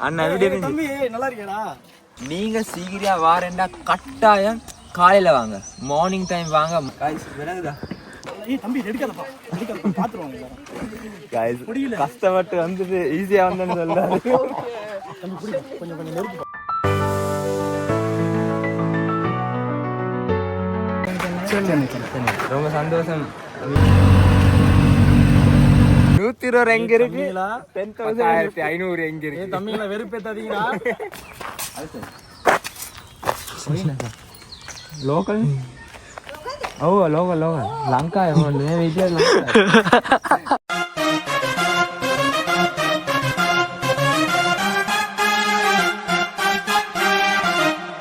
அண்ணா எப்படி தம்பி நல்லா இருக்கேடா. நீங்க சீக்கிரம் வாரேன்டா கட்டாயம் காலையில வாங்க, மார்னிங் டைம் வாங்க. காய்ஸ் விளங்குதா? ஏய் தம்பி எடுக்கலப்பா, பாத்துருவாங்க. காய்ஸ் கஷ்டப்பட்டு வந்துட்டு ஈஸியா வந்தேன்னு சொல்றாரு. தம்பி புடி, கொஞ்சம் நெருப்பு. ரொம்ப சந்தோஷம். 120 எங்க இருக்கு? 10,500 எங்க இருக்கு? தம்பிங்களா வெறுப்பேத்தாதீங்களா? Local local Lanka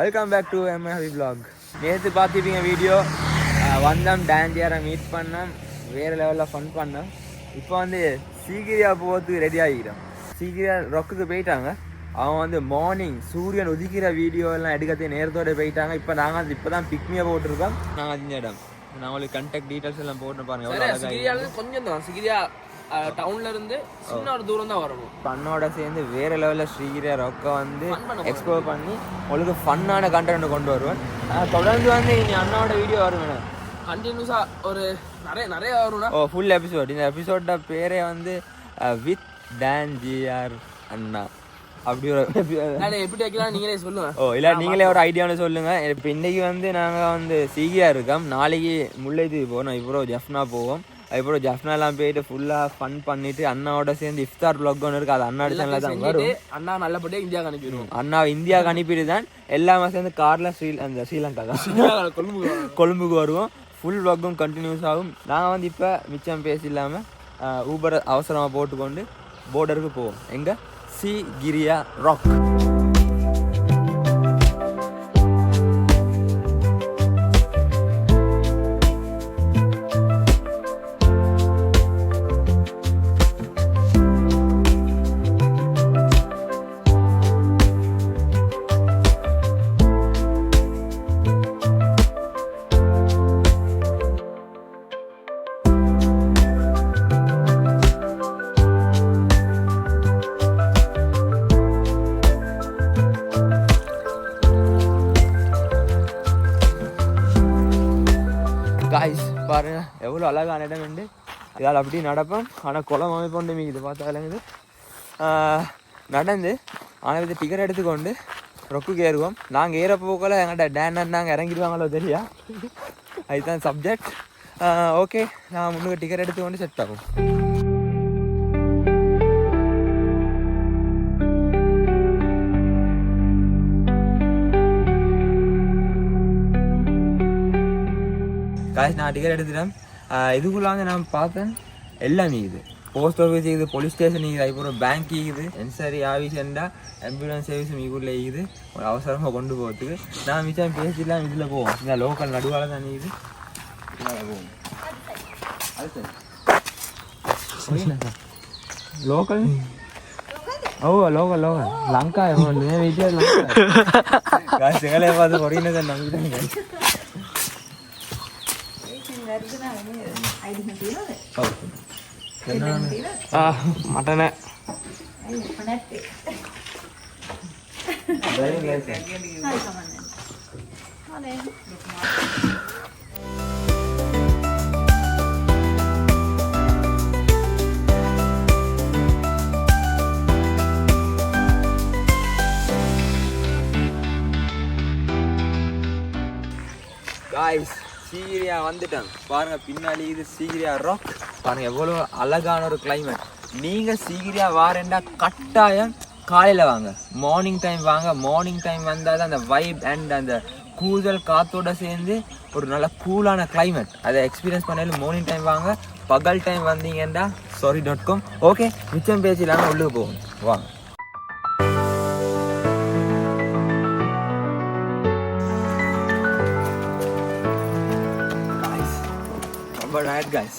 welcome back to MHV vlog. நேற்று பார்த்துப்பீங்க வீடியோ, வந்தோம் டான்ஸியாரை மீட் பண்ணோம், வேறு லெவலில் ஃபன் பண்ணோம். இப்போ வந்து சீக்கிரியா போகிறதுக்கு ரெடி ஆகிக்கிறோம். சீக்கிரியா ரொக்குக்கு போயிட்டாங்க. அவன் வந்து மார்னிங் சூரியன் உதிக்கிற வீடியோ எல்லாம் எடுக்கிறதே நேரத்தோடு போயிட்டாங்க. இப்போ நாங்கள் வந்து இப்போ தான் பிக்மியாக போட்டிருக்கோம். நாங்கள் அந்த இடம் நான் உங்களுக்கு கான்டாக்ட் டீட்டெயில்ஸ் எல்லாம் போட்டு பாருங்க. கொஞ்சம் தான் சிகிரியா டவுன்ல இருந்து சின்ன ஒரு தூரம் தான் வரணும். ஃபன்னோட சேர்ந்து வேற லெவலில் ஸ்ரீகிரியா ரொக்க வந்து எக்ஸ்ப்ளோர் பண்ணி உங்களுக்கு ஃபன்னான கண்டென்ட் கொண்டு வருவேன். தொடர்ந்து வந்து இனி அண்ணாவோட வீடியோ வருவேன் கண்டினியூஸா ஒரு நிறைய வரும்னா. Full episode. இந்த எபிசோட பேரே வந்து வித் டான் ஜிஆர் அண்ணா அப்படி ஒரு எப்படி வைக்கலாம் நீங்களே சொல்லுங்க. இல்லை நீங்களே ஒரு ஐடியாவில் சொல்லுங்க. இப்போ இன்னைக்கு வந்து நாங்கள் வந்து சீகிரியா இருக்கோம், நாளைக்கு முல்லைத்தீவு போகணும், இப்போ ஜஃப்னா போவோம். அதுக்கப்புறம் ஜஃப்னாலாம் போயிட்டு ஃபுல்லாக ஃபன் பண்ணிட்டு அண்ணாவோட சேர்ந்து இஃப்தார் vlog ஒன்று இருக்குது, அது அண்ணாவோட சேனலில் தான் வரும். அண்ணா நல்லபடியாக இந்தியாவுக்கு அனுப்பிடுவோம். அண்ணா இந்தியாவுக்கு அனுப்பிட்டு தான் எல்லாமே சேர்ந்து காரில் ஸ்ரீலங்கா தான் கொழும்புக்கு வருவோம். ஃபுல் vlogகும் கண்டினியூஸ் ஆகும். நாங்கள் வந்து இப்போ மிச்சம் பேசி இல்லாமல் ஊபரை அவசரமாக போட்டுக்கொண்டு போர்டருக்கு போவோம். எங்கே? சீகிரியா ராக். காய்ஸ் பாருங்க எவ்வளோ அழகான இடம் உண்டு. இதால் அப்படி நடப்பேன், ஆனால் குளம் அமைப்போண்டு மீது பார்த்தாலுங்குது நடந்து. ஆனால் இது டிக்கெட் எடுத்துக்கொண்டு ரொக்குக்கு ஏறுவோம். நாங்கள் ஏற போக்கல எங்கள்கிட்ட டேனர் நாங்கள் இறங்கிடுவாங்களோ தெரியா, அதுதான் சப்ஜெக்ட். ஓகே, நான் முன்னுக்கு டிக்கெட் எடுத்துக்கொண்டு செட் ஆகும். காய்ஸ் நான் டிக்கெட் எடுத்துட்டேன். இதுக்குள்ள வந்து நான் பார்த்தேன் எல்லாமே இருக்குது. போஸ்ட் ஆஃபீஸ் இருக்குது, போலீஸ் ஸ்டேஷன் இருக்குது, அதுக்கப்புறம் பேங்க் இருக்குது, என்சரி ஆஃபீஸ்ண்டா ஆம்புலன்ஸ் சர்வீஸும் இதுக்குள்ளே இருக்குது. ஒரு அவசரமாக கொண்டு போகிறதுக்கு நான் மிச்சம் பேசிடலாம். இதில் போவோம், இந்த லோக்கல் நடுவால் தான் இருக்குது, போவோம். அது சரி லோக்கல் லோக்கல் லங்கா வீட்டில் காசு வேலையை பார்த்து குறையினதை நம்பிட்டாங்க. மட்டனே காய்ஸ் சீகிரியா வந்துட்டேன் பாருங்க. பின்னாடி இது சீகிரியா ராக் பாருங்க, எவ்வளோ அழகான ஒரு கிளைமேட். நீங்கள் சீகிரியா வாரேன்டா கட்டாயம் காலையில் வாங்க, மார்னிங் டைம் வாங்க. மார்னிங் டைம் வந்தால் தான் அந்த வைப் அண்ட் அந்த கூதல் காற்றோட சேர்ந்து ஒரு நல்ல கூலான கிளைமேட் அதை எக்ஸ்பீரியன்ஸ் பண்ணாலும் மார்னிங் டைம் வாங்க. பகல் டைம் வந்தீங்கன்னா sorry.com. ஓகே, மிச்சம் பேச்சு இல்லாமல் உள்ளே போகும் வாங்க. ரொம்ப டயர்ட் காய்ஸ்,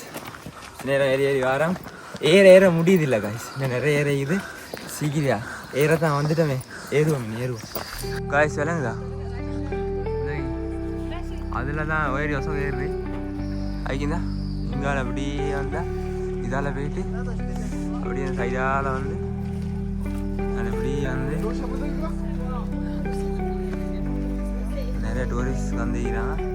நேரம் ஏறி வாரம் ஏற முடியுது இல்லை காய்ஸ், நிறைய ஏறியுது. சீக்கிரியா ஏறத்தான் வந்துட்டோமே, ஏறுவோம் காய்ஸ். விளங்குதா? அதில் தான் ஒயர் யோசம் ஏறுது. அதுக்குந்தா இங்கால அப்படியே வந்தால் இதால் போயிட்டு அப்படியே சைடால் வந்து அது இப்படி டூரிஸ்ட் வந்துக்கிறாங்க.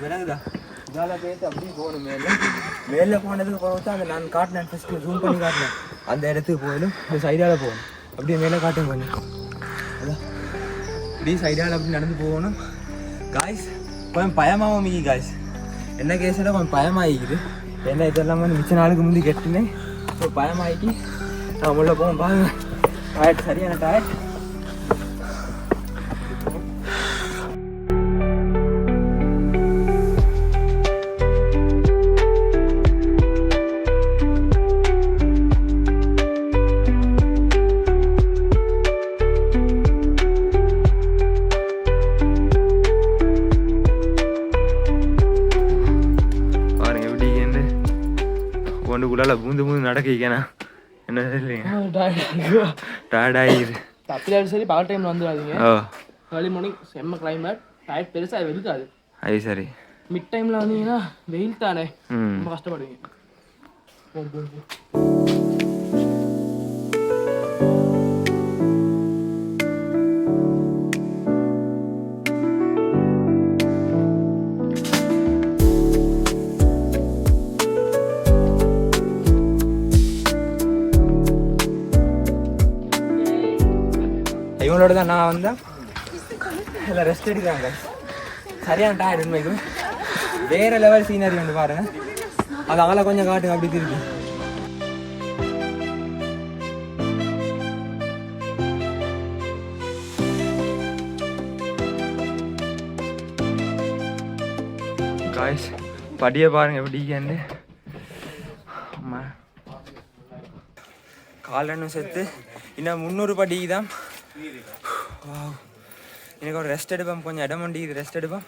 விளங்குதா இதால போயிட்டு அப்படியே போகணும் மேலே போனதுக்கு போகிறது அந்த நான் காட்டினேன் ஃபஸ்ட்டு ஜூம் பண்ணி காட்டினேன் அந்த இடத்துக்கு போயிடும் இந்த சைடால் போகணும் அப்படியே மேலே காட்டும் கொஞ்சம் அதான் இப்படி சைடால் அப்படி நடந்து போகணும். காய்ஸ் கொஞ்சம் பயமாகவும் மிகி காய்ஸ் என்ன கேஸில் கொஞ்சம் பயமாகிக்குது. என்ன இதெல்லாம் வந்து மிச்ச நாளுக்கு முந்தி கெட்டுனேன். ஸோ பயமாகி நான் உள்ள போவோம் பாருங்க. டயர்ட் சரியான டயர்ட். ஒன்றுக்குள்ளால பூந்து நடக்கேனா என்ன டயர்டாகிது. தப்பிலாரு சரி பகல் டைமில் வந்துடாதீங்க. ஏர்லி மார்னிங் செம்ம கிளைமேட், டயர்ட் பெருசாக இருக்காது. அது சரி. மிட் டைமில் வந்தீங்கன்னா வெயில் தானே ரொம்ப கஷ்டப்படுவீங்க. இவங்களோட தான் நான் வந்தேன். இல்லை ரெஸ்ட் எடுக்கிறாங்க. சரியான டயர்ட் உண்மைக்கும். வேறு லெவல் சீனரி வந்து பாருங்க. அது அங்கே கொஞ்சம் காட்டுங்க அப்படி திருப்பி. காய்ஸ் படியை பாருங்க எப்படி கேண்டு. ஆமாம் காலன்னு சேர்த்து இன்னும் 300 படி தான். எனக்கு ஒரு ரெஸ்ட் எடுப்பேன். கொஞ்சம் இடம் வண்டி இது ரெஸ்ட் எடுப்பேன்.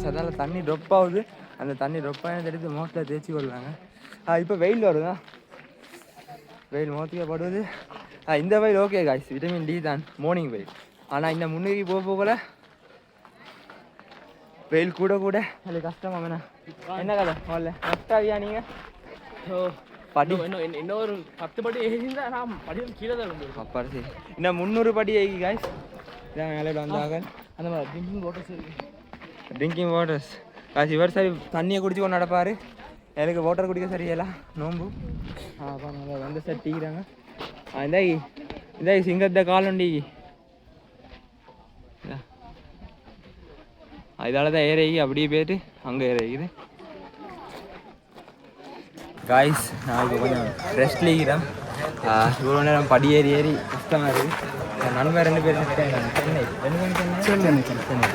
அதால் தண்ணி ட்ரொப் ஆகுது. அந்த தண்ணி ட்ரொப் ஆனது எடுத்து மோட்டில் தேய்ச்சி கொள்வாங்க. இப்போ வெயில் வருதா, வெயில் மோத்திக்க படுவது. இந்த வெயில் ஓகே காய்ஸ், விட்டமின் டி தான் மார்னிங் வெயில். ஆனால் இந்த முன்னேறி போகல வெயில் கூட கூட அது கஷ்டமா வேணா. என்ன கதை வரல கஷ்டாவியா நீங்கள்? படி இன்னொரு 10 படி ஏறிந்தா நான் படியில் கீழே தான் இருந்தது. அப்பா சரி. இன்னும் 300 படி ஏகி காய்ஸ். இதான் வேலையில் வந்தாங்க. அந்த மாதிரி ட்ரிங்கிங் வாட்டர்ஸ் இருக்குது. ட்ரிங்கிங் வாட்டர்ஸ் காசு இவர் சரி தண்ணியை குடிச்சு கொண்டு நடப்பார். எனக்கு வாட்டர் குடிக்க சரியெல்லாம் நோம்பு. பாருங்க வந்து சார் டீக்கிறாங்க. இந்தாகி சிங்கத்தை காலண்டி இதால் தான் ஏறி அப்படியே போயிட்டு அங்கே ஏறிக்குது. காய்ஸ் நான் இப்போ கொஞ்சம் ரெஸ்ட் லீக்கிறேன். இவ்வளோ நேரம் படி ஏறி ஏறி கஷ்டமாக இருக்குது. நண்பர் 2 பேர் சென்னை.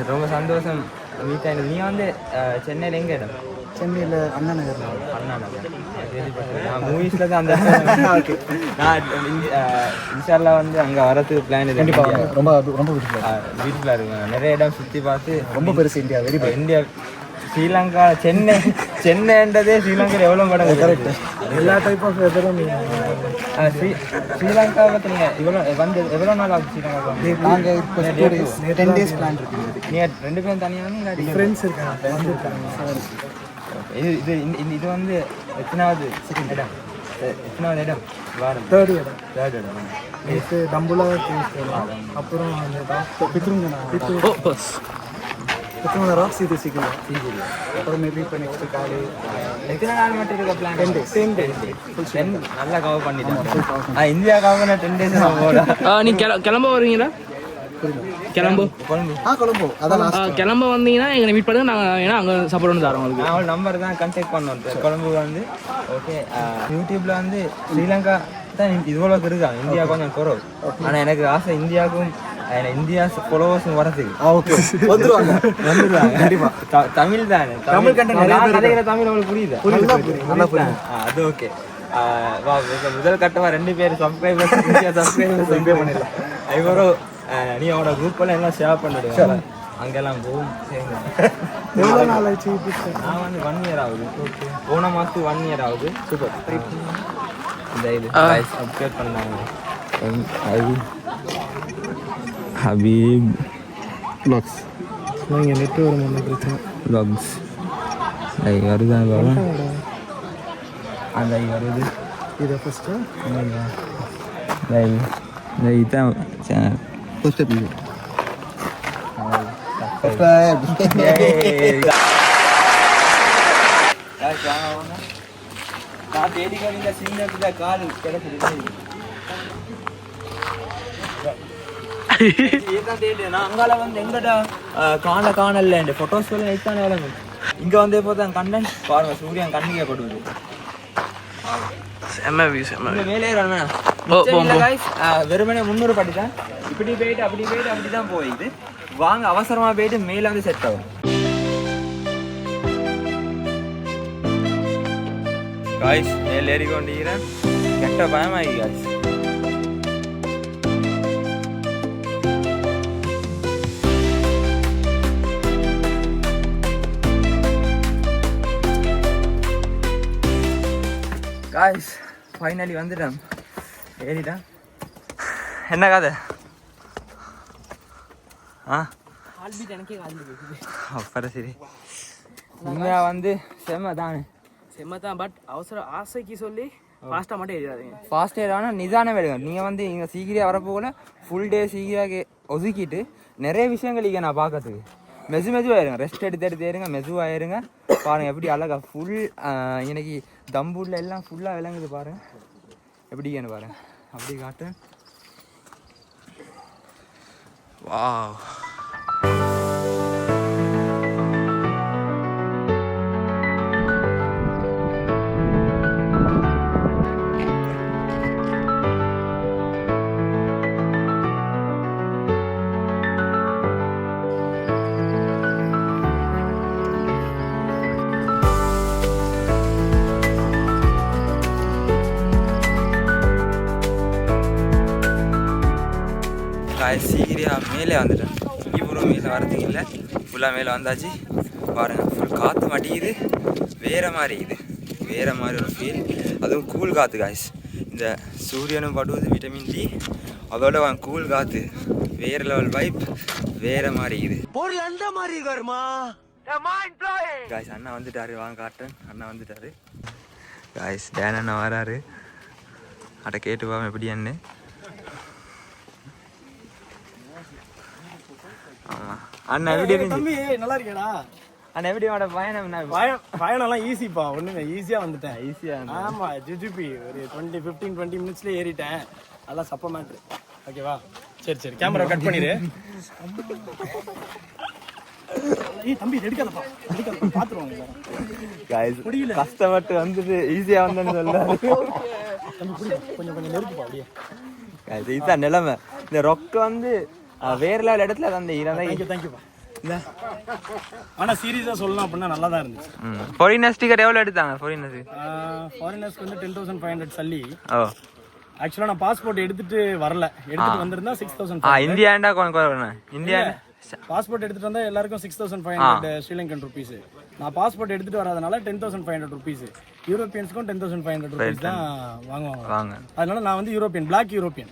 ரொம்ப சந்தோஷம் மீட் ஆகிடுது. நீ வந்து சென்னையில் எங்கே இடம்? சென்னையில் அண்ணா நகர். நான் மூவிஸில் தான் அந்த நான் இன்ஷால்லா வந்து அங்கே வரதுக்கு பிளான் இல்லை. கண்டிப்பாக ரொம்ப ரொம்ப வீட்டில் இருக்குங்க. நிறைய இடம் சுற்றி பார்த்து ரொம்ப பெருசு இந்தியா. வெரி இந்தியா ஸ்ரீலங்கா சென்னைன்றதே ஸ்ரீலங்காவில் எவ்வளோ படம் கரெக்ட். எல்லா டைப் ஆஃப் வெதரும் ஸ்ரீலங்கா பற்றி நீங்கள் இவ்வளோ வந்து எவ்வளோ நாள் ஆகுது ஸ்ரீலங்கா? நாங்கள் இப்போ 10 days பிளான் இருக்குது. நீங்கள் 2 பேரும் தனியாக ஃப்ரெண்ட்ஸ் இருக்காங்க. இது வந்து எத்தனாவது இடம்? எத்தனாவது இடம்? தேர்ட் இடம். தேர்ட் இடம். இது தம்புலா அப்புறம் பித்ருங்க ராக்ஸ் இது சீக்கிரம் அப்புறம் மேபி இப்போ நெக்ஸ்ட் காலி எத்தனை நாள் மட்டும் இருக்க பிளான்? 10 days. 10 நல்லா கவர் பண்ணிட்டேன். இந்தியா கவர் 10 days போட. நீ கிளம்ப வருவீங்களா? கிளம்பு கொழும்பு அதான் கிளம்ப வந்தீங்கன்னா எங்களை மீட் பண்ணுங்க. நாங்கள் ஏன்னா அங்கே சப்போர்ட் பண்ணி தரோம். உங்களுக்கு அவள் நம்பர் தான் கான்டாக்ட் பண்ணோம். கொழும்பு வந்து ஓகே. யூடியூப்ல வந்து ஸ்ரீலங்கா தான் இவ்வளோ இருக்காங்க. இந்தியா கொஞ்சம் குறவு. ஆனால் எனக்கு ஆசை இந்தியாவுக்கும் இந்தியா ஃபாலோவர்ஸும் வரதுக்கு. ஓகே வந்துருவாங்க கண்டிப்பாக. தமிழ் தானே, தமிழ் கண்டென்ட் தமிழ் அவங்களுக்கு புரியுது. நல்லா புரியுது. அது ஓகே. முதல் கட்டமாக 2 பேர் சப்ஸ்கிரைபர்ஸ் பண்ணிடலாம். இவரும் நீ அவனோட குரூப்பெல்லாம் எல்லாம் ஷேர் பண்ணிவிடுவேன் அங்கெல்லாம் போகும் எவ்வளோ நாள் ஆச்சு இப்போ நான் வந்து 1 இயர் ஆகுது போன மாதத்துக்கு 1 இயர் ஆகுது சூப்பர் இந்த இது சப்ஸ்கிரைப் பண்ணாங்க ஹபீப் ப்ளாக்ஸ் இங்கே நெட்டு வரும் பிரச்சனை ப்ளாக்ஸ் வருதான் பாபா அந்த வருது இதை ஃபஸ்ட்டு இதுதான் ஃபஸ்ட் நான் தேடிக்க சின்ன கால் கிடைச்சிது நான் அங்கால வந்து எங்கடா காணல போட்டோஸ் எல்லாம் வேலை இங்க வந்து இப்போ தான் கண்டன் பாருங்க சூரியன் கண்ணிக்கே படுவது மேலே வெறுமனே 300 படிதான் இப்படி போயிட்டு அப்படிதான் போயிடுது வாங்க அவசரமா போயிட்டு மேல வந்து செட் ஆகும் காய்ஸ் மேல ஏறி கொண்டிருக்கிறேன் கெட்ட பயமாகி காய்ஸ் காய்ஸ் ஃபைனலி வந்துட்டேன் ஏறிட்டேன் என்ன கதை அப்புறம் சரி உண்மையா வந்து செம்ம தான் பட் அவசர ஆசைக்கு சொல்லி ஃபாஸ்ட்டாக மட்டும் ஏறிடாதீங்க ஃபாஸ்ட் ஏறானா நிதானம் வேடுங்க நீங்கள் வந்து இங்கே சீக்கிரம் வரப்போகல ஃபுல் டே சீக்கிரம் ஒதுக்கிட்டு நிறைய விஷயங்கள் இங்கே நான் பார்க்கறதுக்கு மெதுவாக இருங்க ரெஸ்ட் எடுத்து ஏறுங்க மெதுவாக ஏறுங்க பாருங்கள் எப்படி அழகா ஃபுல் இன்னைக்கு தம்பூரில் எல்லாம் ஃபுல்லாக விளங்குது பாருங்கள் எப்படின்னு பாருங்கள் அப்படி காட்டு வாவ் சீக்கிரம் மேலே வந்துட்டேன் இவ்வளோ மேலே வரதுக்கு இல்லை ஃபுல்லாக மேலே வந்தாச்சு பாருங்கள் ஃபுல் காற்று மாட்டிக்குது வேறு மாதிரி ஒரு ஃபீல் அதுவும் கூல் காற்று காய்ஸ் இந்த சூரியனும் படுவது விட்டமின் டி அதோட கூல் காற்று வேறு லெவல் வைப் வேறு மாதிரி இது காய்ஸ் அண்ணா வந்துட்டாரு வாங்க காட்டுறேன் அண்ணா வந்துட்டாரு காய்ஸ் டேன் அண்ணா வராரு அட கேட்டு பாவன் எப்படி அண்ணு அண்ணா எப்படி தம்பி நல்லா இருக்கேடா அண்ணா எப்படி பயணம்லாம் ஈஸிப்பா ஒண்ணுங்க ஈஸியா வந்துட்டேன் ஆமா ஜிஜிபி ஒரு 15-20 மினிட்ஸ்ல ஏறிட்டேன் அதெல்லாம் சப்ப மேட்ரு ஓகேவா சரி கேமரா கட் பண்ணிடு தம்பி எடுக்காதப்பா பாத்துருவாங்க கஷ்டப்பட்டு வந்துட்டு ஈஸியா வந்தேன்னு சொல்றாரு கொஞ்சம் நெருக்குப்பா அப்படியே இதுதான் நிலைமை இந்த ரொக்க வந்து வேற லெவல் இடத்துல அந்த தேங்க்யூப்பா ஆனா சீரியஸா சொல்லலாம் அப்படின்னா நல்லா தான் இருந்துச்சு ஃபாரினர்ஸ் டிக்கெட் எவ்வளவு எடுத்தாங்க ஃபாரினர்ஸ்க்கு வந்து 10,500 சல்லி ஆக்சுவலா நான் பாஸ்போர்ட் எடுத்துட்டு வந்திருந்தா 6,500 இந்தியாண்டா இந்தியா பாஸ்போர்ட் எடுத்துட்டு வந்தா எல்லாருக்கும் 6,500 ஸ்ரீலங்கன் ருபீஸ் நான் பாஸ்போர்ட் எடுத்துட்டு வராதனால 10,500 ருபீஸ் யூரோப்பியன்ஸ்க்கும் 10,500 ருபீஸ் தான் வாங்குவாங்க அதனால நான் வந்து யூரோப்பியன் பிளாக் யூரோப்பியன்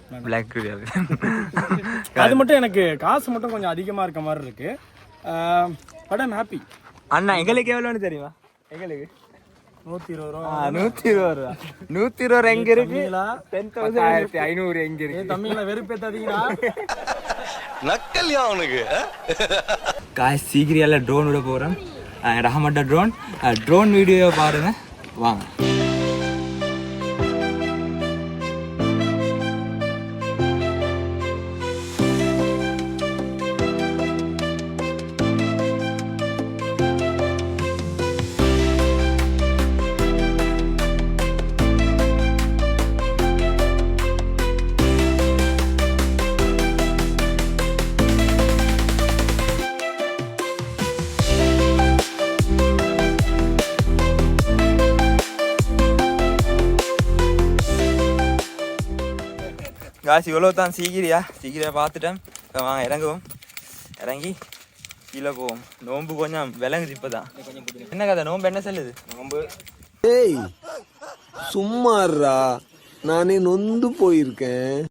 அது மட்டும் எனக்கு காசு மட்டும் கொஞ்சம் அதிகமா இருக்க மாதிரி இருக்கு பட் ஐம் ஹாப்பி அண்ணா எங்களுக்கு எவ்வளோன்னு தெரியுமா எங்களுக்கு 120 ரூபா 120 ரூபா எங்க இருக்கு 10,500 எங்க இருக்கு தமிழ்ல வெறுப்பேத்தாதீங்களா நக்கல்யா அவனுக்கு காய்ஸ் சீக்கிரியால ட்ரோன் விட போறேன் ரஹமட்ட ட்ரோன் வீடியோ பாருங்க வாங்க காசு இவ்வளோ தான் சீக்கிரியா பார்த்துட்டேன் வாங்க இறங்குவோம், இறங்கி கீழே போவோம். நோம்பு கொஞ்சம் விளங்குது இப்போதான். என்ன கதை நோம்பு என்ன சொல்லுது? நோம்பு ஏய் சும்மாறா, நானே நொந்து போயிருக்கேன்.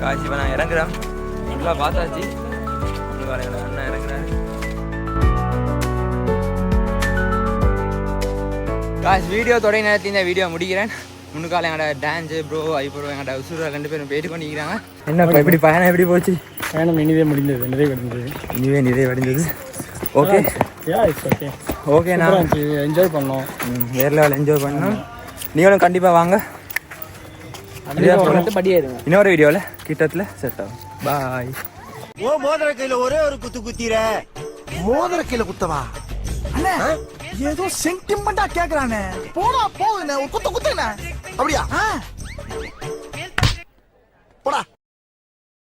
காய்ச்சி இப்போ நான் இறங்குறேன். நல்லா பார்த்தாச்சு. அண்ணா இறங்குறாரு. காய்ச்சி வீடியோ தொடங்கி நேரத்தில் இந்த வீடியோ முடிக்கிறேன். முன்னுக்கால எங்கள்ட டான்ஸு ப்ரோ ஐப்ரோ எங்கள்ட உசுரா 2 பேரும் போயிட்டு கொண்டிருக்கிறாங்க. என்ன எப்படி பயணம் எப்படி போச்சு? பயணம் இனிதே முடிந்தது, நிறைவடைந்தது. இனிவே நிறைவடைந்தது. ஓகே ஓகே நான் என்ஜாய் பண்ணோம், வேறு லெவல் என்ஜாய் பண்ணோம். நீங்களும் கண்டிப்பாக வாங்க. இன்னொரு வீடியோவில் கிட்டத்தில் செட் ஆகும். பாய். ஓ மோதிர கையில ஒரே ஒரு குத்து குத்திர. மோதிர கையில குத்தவா? அண்ணா ஏதோ சென்டிமெண்டா கேக்குறானே. போடா போகுதுண்ணே, ஒரு குத்து குத்துண்ணே. அப்படியா? போடா.